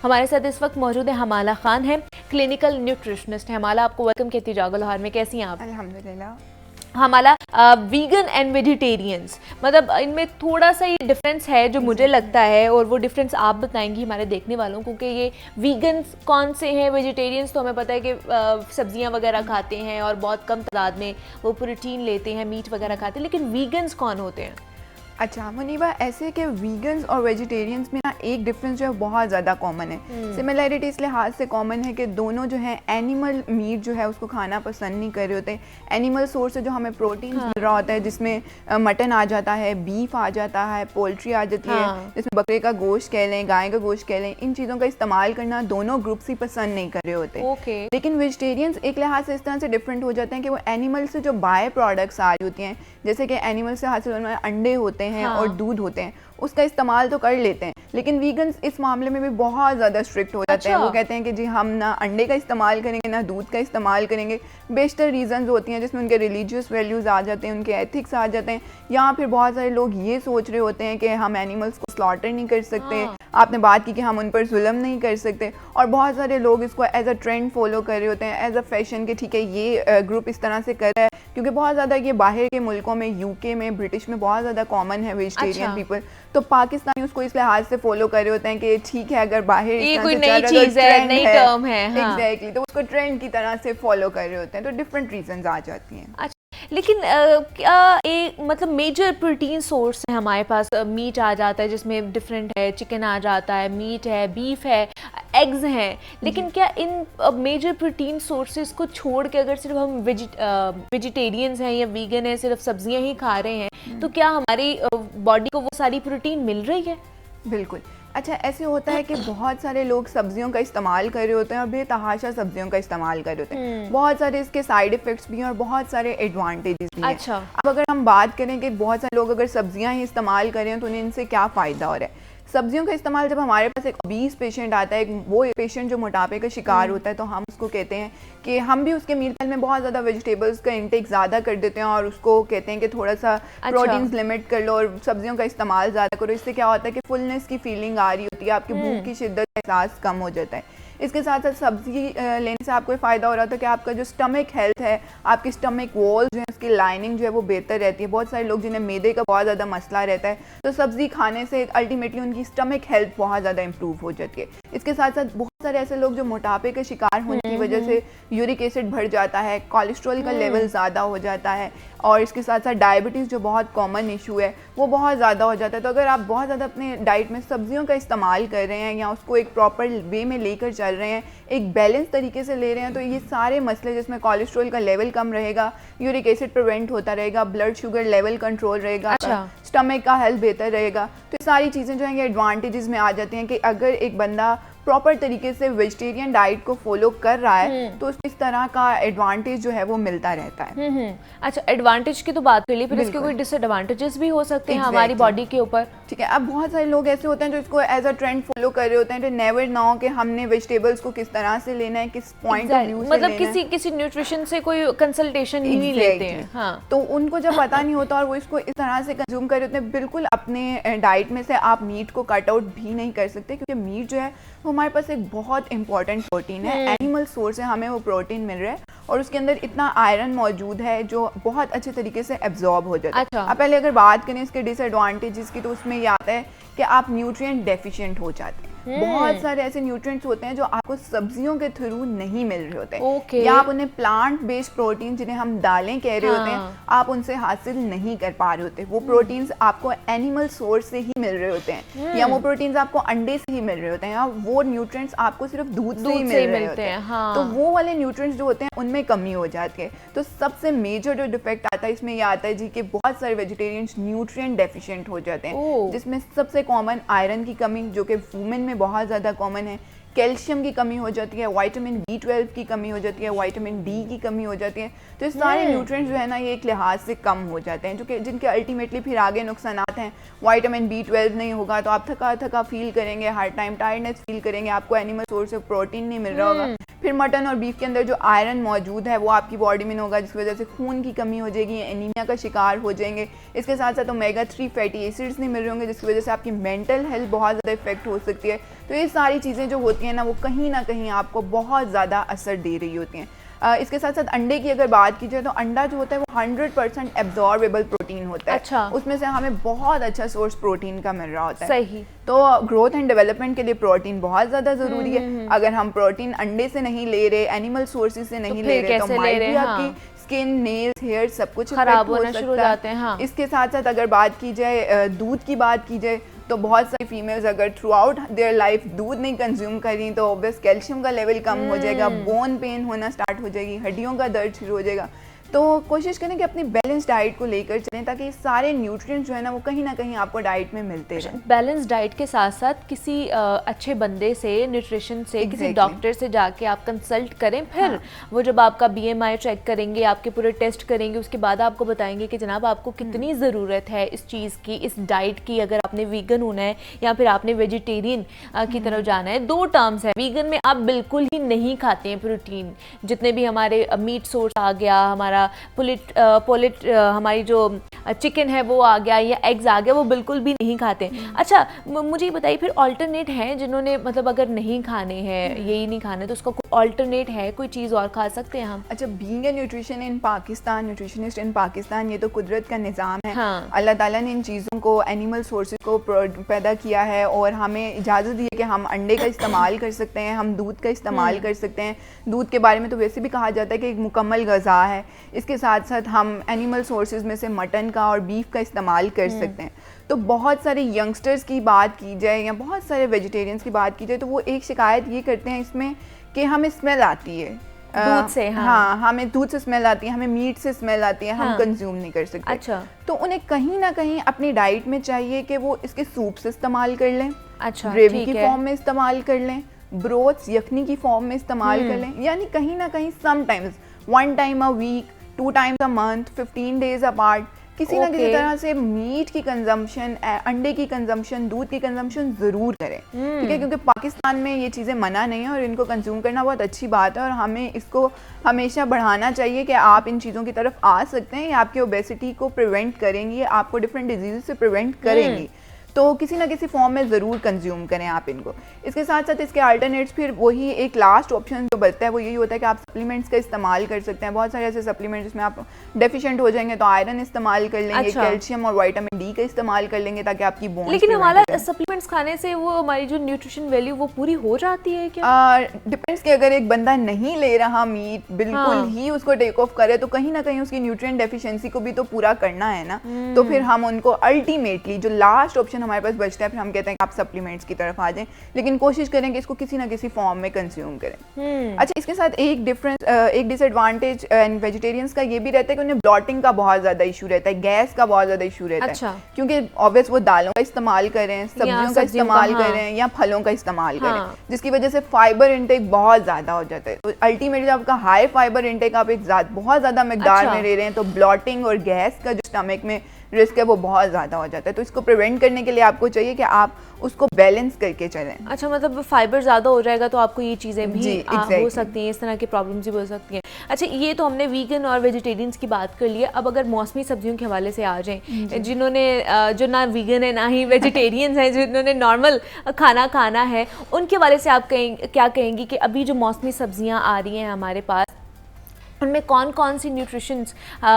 हमारे साथ इस वक्त मौजूद है हमाला खान है, क्लिनिकल न्यूट्रिशनिस्ट है। हमाला, आपको वेलकम कहती जागो लाहौर में। कैसी हैं आप? अल्हम्दुलिल्लाह। हमारा वीगन एंड वेजिटेरियंस, मतलब इनमें थोड़ा सा ये डिफरेंस है जो मुझे लगता है, और वो डिफरेंस आप बताएंगी हमारे देखने वालों को कि ये वीगन्स कौन से हैं। वेजिटेरियंस तो हमें पता है कि सब्जियां वगैरह खाते हैं और बहुत कम तादाद में वो प्रोटीन लेते हैं, मीट वगैरह खाते हैं, लेकिन वीगन्स कौन होते हैं? अच्छा मुनीबा, ऐसे कि वीगन्स और वेजिटेरियंस में ना एक डिफरेंस जो है बहुत ज़्यादा कॉमन है। सिमिलैरिटी इस लिहाज से कॉमन है कि दोनों जो है एनिमल मीट जो है उसको खाना पसंद नहीं कर रहे होते। एनिमल सोर्स से जो हमें प्रोटीन मिल रहा होता है, जिसमें मटन आ जाता है, बीफ आ जाता है, पोल्ट्री आ जाती है, जिसमें बकरे का गोश्त कह लें, गाय का गोश्त कह लें, इन चीज़ों का इस्तेमाल करना दोनों ग्रुप्स ही पसंद नहीं कर रहे होते। लेकिन वेजिटेरियंस एक लिहाज से इस तरह से डिफरेंट हो जाते हैं कि वो एनिमल से जो बाय प्रोडक्ट्स आ रही होती हैं, जैसे कि एनिमल से हासिल होने वाले अंडे होते हैं और दूध होते हैं, उसका इस्तेमाल तो कर लेते हैं। लेकिन वीगन्स इस मामले में भी बहुत ज़्यादा स्ट्रिक्ट हो जाते हैं। वो कहते हैं कि जी हम ना अंडे का इस्तेमाल करेंगे ना दूध का इस्तेमाल करेंगे। बेशतर रीज़न्स होती हैं जिसमें उनके रिलीजियस वैल्यूज़ आ जाते हैं, उनके एथिक्स आ जाते हैं, या फिर बहुत सारे लोग ये सोच रहे होते हैं कि हम एनिमल्स को स्लॉटर नहीं कर सकते। आपने बात की कि हम उन पर जुल्म नहीं कर सकते, और बहुत सारे लोग इसको एज अ ट्रेंड फॉलो कर रहे होते हैं, एज अ फैशन के ठीक है ये ग्रुप इस तरह से कर रहा है, क्योंकि बहुत ज़्यादा ये बाहर के मुल्कों में, यूके में, ब्रिटिश में बहुत ज़्यादा कॉमन है वेजिटेरियन पीपल। तो पाकिस्तानी उसको इस लिहाज से फॉलो कर रहे होते हैं कि ठीक है अगर बाहर ये कोई नई चीज है, नई टर्म है, एग्जैक्टली, तो उसको ट्रेंड की तरह से फॉलो कर रहे होते हैं। तो डिफरेंट रीजंस आ जाती हैं। अच्छा, लेकिन क्या एक मतलब मेजर प्रोटीन सोर्स है हमारे पास? मीट आ जाता है जिसमें डिफरेंट है, चिकन आ जाता है, मीट है, बीफ है, एग्स हैं, लेकिन क्या इन मेजर प्रोटीन सोर्सेज को छोड़ के अगर सिर्फ हम वेजिटेरियंस हैं या वीगन हैं, सिर्फ सब्जियां ही खा रहे हैं, तो क्या हमारी बॉडी को वो सारी प्रोटीन मिल रही है? बिल्कुल। अच्छा, ऐसे होता है कि बहुत सारे लोग सब्जियों का इस्तेमाल कर रहे होते हैं और बेतहाशा सब्जियों का इस्तेमाल कर रहे होते हैं। बहुत सारे इसके साइड इफ़ेक्ट्स भी हैं और बहुत सारे एडवांटेजेस भी हैं। अच्छा, अब अगर हम बात करें कि बहुत सारे लोग अगर सब्जियां ही इस्तेमाल करें तो उन्हें इनसे क्या फ़ायदा हो रहा है। सब्जियों का इस्तेमाल, जब हमारे पास एक ओबीस पेशेंट आता है, वो पेशेंट जो मोटापे का शिकार होता है, तो हम उसको कहते हैं कि हम भी उसके मील में बहुत ज़्यादा वेजिटेबल्स का इंटेक ज़्यादा कर देते हैं और उसको कहते हैं कि थोड़ा सा प्रोटीन्स लिमिट कर लो और सब्जियों का इस्तेमाल ज़्यादा करो। इससे क्या होता है कि फुलनेस की फीलिंग आ रही होती है, आपकी भूख की शिद्दत का एहसास कम हो जाता है। इसके साथ साथ सब्जी लेने से आपको फ़ायदा हो रहा था कि आपका जो स्टमक हेल्थ है, आपकी स्टमक वॉल जो है, उसकी लाइनिंग जो है वो बेहतर रहती है। बहुत सारे लोग जिन्हें मैदे का बहुत ज़्यादा मसला रहता है, तो सब्ज़ी खाने से अल्टीमेटली उनकी स्टमक हेल्थ बहुत ज़्यादा इंप्रूव हो जाती है। इसके साथ साथ बहुत सारे ऐसे लोग जो मोटापे के शिकार होने की वजह से यूरिक एसिड बढ़ जाता है, कोलेस्ट्रॉल का लेवल ज़्यादा हो जाता है, और इसके साथ साथ डायबिटीज़ जो बहुत कॉमन इशू है वो बहुत ज़्यादा हो जाता है। तो अगर आप बहुत ज़्यादा अपने डाइट में सब्जियों का इस्तेमाल कर रहे हैं या उसको एक प्रॉपर वे में लेकर चल रहे हैं, एक बैलेंस तरीके से ले रहे हैं, तो ये सारे मसले, जिसमें कोलेस्ट्रॉल का लेवल कम रहेगा, यूरिक एसिड प्रिवेंट होता रहेगा, ब्लड शुगर लेवल कंट्रोल रहेगा, स्टमक का हेल्थ बेहतर रहेगा, तो ये सारी चीज़ें जो हैं ये एडवांटेजेस में आ जाती हैं कि अगर एक बंदा प्रॉपर तरीके से वेजिटेरियन डाइट को फॉलो कर रहा है तो इस तरह का एडवांटेज जो है वो मिलता रहता है। अच्छा, एडवांटेज की तो बात कर ली, फिर इसके कोई डिसएडवांटेजेस भी हो सकते हैं हमारी बॉडी के ऊपर? ठीक है। अब बहुत सारे लोग ऐसे होते हैं जो इसको एज अ ट्रेंड फॉलो कर रहे होते हैं, तो नेवर नो कि हमने वेजिटेबल्स को किस तरह से लेना है, किस पॉइंट ऑफ व्यू से मतलब किसी न्यूट्रिशन से कोई कंसल्टेशन ही नहीं लेते हैं। हाँ, तो उनको जब पता नहीं होता और वो इसको इस तरह से कंज्यूम कर रहे होते हैं, बिल्कुल अपने डाइट में से आप मीट को कट आउट भी नहीं कर सकते, क्योंकि मीट जो है वो हमारे पास एक बहुत इंपॉर्टेंट प्रोटीन है, एनिमल सोर्स है, हमें वो प्रोटीन मिल रहा है और उसके अंदर इतना आयरन मौजूद है जो बहुत अच्छे तरीके से एब्जॉर्ब हो जाता है। अच्छा। अब पहले अगर बात करें इसके डिसएडवांटेजेस की, तो उसमें ये आता है कि आप न्यूट्रिएंट डेफिशिएंट हो जाते हैं। बहुत सारे ऐसे न्यूट्रिएंट्स होते हैं जो आपको सब्जियों के थ्रू नहीं मिल रहे होते, या आप उन्हें प्लांट बेस्ड प्रोटीन, जिन्हें हम दालें कह रहे होते हैं, आप उनसे हासिल नहीं कर पा रहे होते। वो प्रोटीन्स आपको एनिमल सोर्स से ही मिल रहे होते हैं, या वो प्रोटीन्स आपको अंडे से ही मिल रहे होते हैं, या वो न्यूट्रिएंट्स आपको सिर्फ दूध से ही मिल रहे होते हैं। तो वो वाले न्यूट्रिएंट्स जो होते हैं उनमें कमी हो जाती है। तो सबसे मेजर जो डिफेक्ट आता है इसमें यह आता है जी कि बहुत सारे वेजिटेरियंस न्यूट्रिएंट डेफिशिएंट हो जाते हैं, जिसमें सबसे कॉमन आयरन की कमी, जो कि वुमेन में बहुत ज़्यादा कॉमन है, कैल्शियम की कमी हो जाती है, विटामिन B12 की कमी हो जाती है, विटामिन D की कमी हो जाती है। तो ये सारे न्यूट्रिएंट्स जो है ना ये एक लिहाज से कम हो जाते हैं, जो कि जिनके अल्टीमेटली फिर आगे नुकसानात हैं। विटामिन B12 नहीं होगा तो आप थका थका फील करेंगे, हर टाइम टायर्डनेस फील करेंगे, आपको एनिमल सोर्स से प्रोटीन नहीं मिल रहा होगा। फिर मटन और बीफ के अंदर जो आयरन मौजूद है वो आपकी बॉडी में होगा, जिसकी वजह से खून की कमी हो जाएगी, एनीमिया का शिकार हो जाएंगे। इसके साथ साथ ओमेगा 3 फैटी एसिड्स नहीं मिल रहे होंगे, जिसकी वजह से आपकी मेंटल हेल्थ बहुत ज़्यादा इफेक्ट हो सकती है। तो ये सारी चीज़ें जो होती हैं ना वो कहीं ना कहीं आपको बहुत ज़्यादा असर दे रही होती हैं। इसके साथ साथ अंडे की अगर बात की जाए तो अंडा जो होता है वो 100% एब्जॉर्बेबल प्रोटीन होता है। अच्छा। उसमें से हमें बहुत अच्छा सोर्स प्रोटीन का मिल रहा होता है। सही। तो ग्रोथ एंड डेवलपमेंट के लिए प्रोटीन बहुत ज़्यादा ज़रूरी है। अगर हम प्रोटीन अंडे से नहीं ले रहे, एनिमल सोर्सेज से नहीं ले रहे, तो माइट भी आपकी स्किन, नेल्स, हेयर सब कुछ खराब होना शुरू हो जाते हैं। हाँ। इसके साथ साथ अगर बात की जाए दूध की बात की जाए तो बहुत सारी फीमेल्स अगर थ्रू आउट देयर लाइफ दूध नहीं कंज्यूम करी तो ऑब्वियस कैल्शियम का लेवल कम हो जाएगा, बोन पेन होना स्टार्ट हो जाएगी, हड्डियों का दर्द शुरू हो जाएगा। तो कोशिश करें कि अपनी बैलेंस डाइट को लेकर चलें ताकि सारे न्यूट्रिएंट्स जो है ना वो कहीं ना कहीं आपको डाइट में मिलते रहें। बैलेंस डाइट के साथ साथ किसी अच्छे बंदे से, न्यूट्रिशन से, किसी डॉक्टर से जाके आप कंसल्ट करें। फिर वो जब आपका BMI चेक करेंगे, आपके पूरे टेस्ट करेंगे, उसके बाद आपको बताएंगे कि जनाब आपको कितनी ज़रूरत है इस चीज़ की, इस डाइट की। अगर आपने वीगन होना है या फिर आपने वेजिटेरियन की तरफ जाना है। 2 टर्म्स है, वीगन में आप बिल्कुल ही नहीं खाते हैं प्रोटीन, जितने भी हमारे मीट सोर्स आ गया, हमारा पोलिट हमारी जो चिकन है वो आ गया या एग्स आ गया, वो बिल्कुल भी नहीं खाते। अच्छा मुझे ये बताइए फिर ऑल्टरनेट हैं जिन्होंने मतलब अगर नहीं खाने हैं, यही नहीं खाने, तो उसका कोई ऑल्टरनेट है, कोई चीज़ और खा सकते हैं हम? अच्छा, being a nutrition in Pakistan, nutritionist in Pakistan, ये तो कुदरत का निज़ाम है। हाँ। अल्लाह ताला ने इन चीज़ों को, एनिमल सोर्सेज को पैदा किया है और हमें इजाज़त दी है कि हम अंडे का इस्तेमाल कर सकते हैं, हम दूध का इस्तेमाल कर सकते हैं। दूध के बारे में तो वैसे भी कहा जाता है कि एक मुकम्मल ग़ज़ा है। इसके साथ साथ हम एनिमल सोर्सेज में से मटन का और बीफ का इस्तेमाल कर सकते हैं। तो बहुत सारे यंगस्टर्स की बात की जाए या बहुत सारे वेजिटेरियंस की बात की जाए तो वो एक शिकायत ये करते हैं इसमें कि हमें स्मेल आती है दूध से। हाँ, हमें दूध से स्मेल आती है, हमें मीट से स्मेल आती है, हम कंज्यूम नहीं कर सकते। अच्छा। तो उन्हें कहीं ना कहीं अपनी डाइट में चाहिए कि वो इसके सूप से इस्तेमाल कर लें, अच्छा, ग्रेवी की फॉर्म में इस्तेमाल कर लें, ब्रोथ्स यखनी की फॉर्म में इस्तेमाल कर लें, यानी कहीं ना कहीं sometimes 1 time a week, 2 times a month, 15 days apart किसी ना किसी तरह से मीट की कंजम्पशन, अंडे की कंजम्पशन, दूध की कंजम्पशन ज़रूर करें। ठीक है, क्योंकि पाकिस्तान में ये चीज़ें मना नहीं है और इनको कंज्यूम करना बहुत अच्छी बात है और हमें इसको हमेशा बढ़ाना चाहिए कि आप इन चीज़ों की तरफ आ सकते हैं। ये आपकी ओबेसिटी को प्रिवेंट करेंगी, आपको डिफरेंट डिजीज़ से प्रिवेंट करेंगी। तो किसी ना किसी फॉर्म में ज़रूर कंज्यूम करें आप इनको। इसके साथ साथ इसके अल्टरनेट्स फिर वही एक लास्ट ऑप्शन जो बचता है वो यही होता है कि आप सप्लीमेंट्स का इस्तेमाल कर सकते हैं। बहुत सारे ऐसे सप्लीमेंट्स जिसमें आप डेफिशिएंट हो जाएंगे तो आयरन इस्तेमाल कर लेंगे, अच्छा। कैल्शियम और विटामिन D का इस्तेमाल कर लेंगे ताकि आपकी बोन्स। लेकिन हमारा सप्लीमेंट्स खाने से वो हमारी जो न्यूट्रिशन वैल्यू वो पूरी हो जाती है क्या? डिपेंड्स कि अगर एक बंदा नहीं ले रहा मीट, बिल्कुल ही उसको टेक ऑफ करे तो कहीं ना कहीं उसकी न्यूट्रिएंट डेफिशिएंसी को भी तो पूरा करना है ना। तो फिर हम उनको अल्टीमेटली जो लास्ट ऑप्शन हमारे पास बचता है हम कहते हैं कि आप सप्लीमेंट्स की तरफ आ जाएं, लेकिन कोशिश करें कि इसको किसी ना किसी फॉर्म में कंज्यूम करें। अच्छा, इसके साथ एक डिसएडवांटेज वेजिटेरियंस का ये भी रहता है कि उन्हें ब्लॉटिंग का बहुत ज़्यादा इशू रहता है, गैस का बहुत ज़्यादा इशू रहता अच्छा। है, क्योंकि ऑब्वियस वो दालों का इस्तेमाल करें, सब्जियों का इस्तेमाल करें या फलों का इस्तेमाल करें, जिसकी वजह से फाइबर इंटेक बहुत ज़्यादा हो जाता है। तो अल्टीमेटली आपका हाई फाइबर इंटेक आप एक बहुत ज़्यादा मकदार में ले रहे हैं तो ब्लॉटिंग और गैस का जो स्टमक में रिस्क है वो बहुत ज़्यादा हो जाता है। तो इसको प्रिवेंट करने के लिए आपको चाहिए कि आप उसको बैलेंस करके चलें। अच्छा, मतलब फाइबर ज़्यादा हो जाएगा तो आपको ये चीज़ें भी exactly. हो सकती हैं, इस तरह की प्रॉब्लम्स भी हो सकती हैं। अच्छा, ये तो हमने वीगन और वेजिटेरियंस की बात कर ली है। अब अगर मौसमी सब्जियों के हवाले से आ जाएं, जिन्होंने जो ना वीगन है ना ही वेजिटेरियंस हैं, जिन्होंने नॉर्मल खाना खाना है, उनके हवाले से आप क्या कहेंगी कि अभी जो मौसमी सब्जियाँ आ रही हैं हमारे पास, उनमें कौन कौन सी न्यूट्रिशंस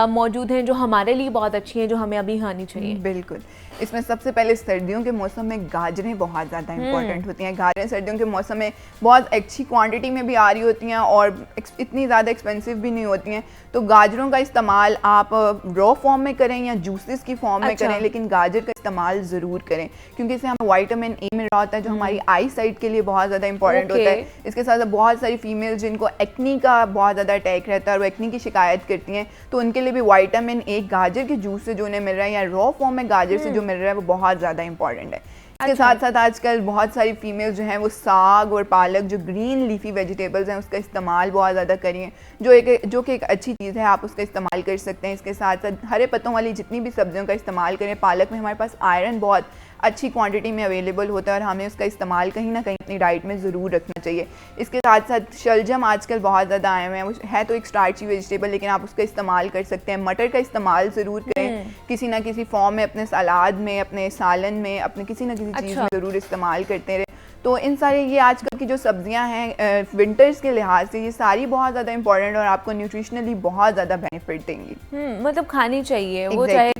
मौजूद हैं जो हमारे लिए बहुत अच्छी हैं, जो हमें अभी खानी चाहिए? बिल्कुल, इसमें सबसे पहले सर्दियों के मौसम में गाजरें बहुत ज़्यादा इंपॉर्टेंट होती हैं। गाजरें सर्दियों के मौसम में बहुत अच्छी क्वांटिटी में भी आ रही होती हैं और इतनी ज़्यादा एक्सपेंसिव भी नहीं होती हैं। तो गाजरों का इस्तेमाल आप रॉ फॉर्म में करें या जूसेस की फॉर्म में करें, लेकिन गाजर का इस्तेमाल ज़रूर करें क्योंकि इससे हमें विटामिन ए मिल रहा होता है जो हमारी आई साइट के लिए बहुत ज़्यादा इंपॉर्टेंट होता है। इसके साथ बहुत सारी फीमेल जिनको एक्नी का बहुत ज़्यादा अटैक रहता है और एक्नी की शिकायत करती हैं, तो उनके लिए भी विटामिन ए गाजर के जूस से जो उन्हें मिल रहा है या रॉ फॉर्म में गाजर से जो मिल रहा है वो बहुत ज़्यादा इंपॉर्टेंट है। इसके अच्छा। साथ साथ आजकल बहुत सारी फीमेल जो हैं वो साग और पालक, जो ग्रीन लीफी वेजिटेबल्स हैं, उसका इस्तेमाल बहुत ज़्यादा करिए, जो कि एक अच्छी चीज़ है, आप उसका इस्तेमाल कर सकते हैं। इसके साथ साथ हरे पत्तों वाली जितनी भी सब्जियों का इस्तेमाल करें। पालक में हमारे पास आयरन बहुत अच्छी क्वांटिटी में अवेलेबल होता है और हमें उसका इस्तेमाल कहीं ना कहीं अपनी डाइट में ज़रूर रखना चाहिए। इसके साथ साथ शलजम आजकल बहुत ज़्यादा आए हुए हैं, वो है तो एक स्टार्ची वेजिटेबल, लेकिन आप उसका इस्तेमाल कर सकते हैं। मटर का इस्तेमाल ज़रूर करें, किसी ना किसी फॉर्म में, अपने सलाद में, अपने सालन में, अपने किसी ना किसी चीज़ में ज़रूर इस्तेमाल करते रहे। तो इन सारे ये आजकल की जो सब्जियां हैं विंटर्स के लिहाज से, ये सारी बहुत ज़्यादा इंपॉर्टेंट और आपको न्यूट्रिशनली बहुत ज़्यादा बेनिफिट देंगी। मतलब खानी चाहिए वो, चाहे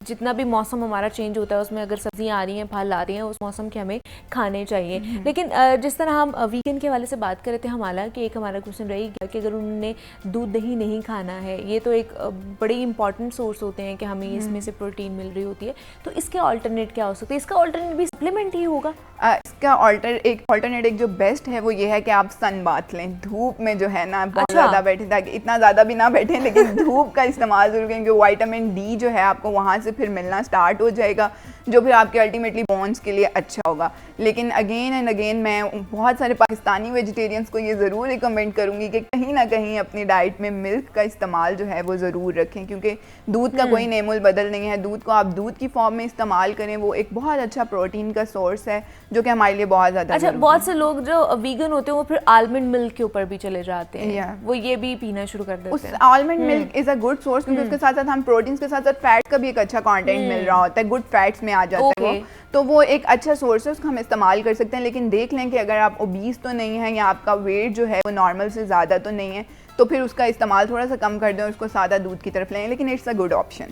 जितना भी मौसम हमारा चेंज होता है उसमें अगर सब्जियां आ रही हैं, फल आ रही हैं, उस मौसम के हमें खाने चाहिए। लेकिन जिस तरह हम वीगन के हवाले से बात कर रहे थे, हालांकि एक हमारा क्वेश्चन रही गया कि अगर उन्होंने दूध दही नहीं खाना है, ये तो एक बड़ी इंपॉर्टेंट सोर्स होते हैं कि हमें इसमें से प्रोटीन मिल रही होती है, तो इसके ऑल्टरनेट क्या हो सकते हैं? इसका ऑल्टरनेट भी सप्लीमेंट ही होगा? इसका ऑल्टरनेट एक जो बेस्ट है वो ये है कि आप सन बाथ लें, धूप में जो है ना बहुत ज़्यादा बैठे, ताकि इतना ज़्यादा भी ना बैठें, लेकिन धूप का इस्तेमाल ज़रूर करें, क्योंकि विटामिन डी जो है आपको वहाँ से फिर मिलना स्टार्ट हो जाएगा, जो फिर आपके अल्टीमेटली बोन्स के लिए अच्छा होगा। लेकिन अगेन एंड अगेन मैं बहुत सारे पाकिस्तानी वेजिटेरियंस को ये ज़रूर रिकमेंड करूँगी कि कहीं ना कहीं अपनी डाइट में मिल्क का इस्तेमाल जो है वो ज़रूर रखें, क्योंकि दूध का कोई नेमुल बदल नहीं है। दूध को आप दूध की फॉर्म में इस्तेमाल करें, वो एक बहुत अच्छा प्रोटीन का सोर्स है जो कि हमारे लिए बहुत ज़्यादा अच्छा, बहुत से लोग जो वीगन होते हैं वो फिर आलमंड मिल्क के ऊपर भी चले जाते हैं, वो ये भी पीना शुरू कर देते हैं। Almond milk is a good source, क्योंकि उसके साथ साथ हम प्रोटीन के साथ साथ फैट का भी एक अच्छा कंटेंट मिल रहा होता है, गुड फैट्स में आ जाता है वो, तो वो एक अच्छा सोर्स है, उसको हम इस्तेमाल कर सकते हैं। लेकिन देख लें कि अगर आप ओबीस तो नहीं है या आपका वेट जो है वो नॉर्मल से ज़्यादा तो नहीं है, तो फिर उसका इस्तेमाल थोड़ा सा कम कर दें और उसको सादा दूध की तरफ लें, लेकिन इट्स अ गुड ऑप्शन।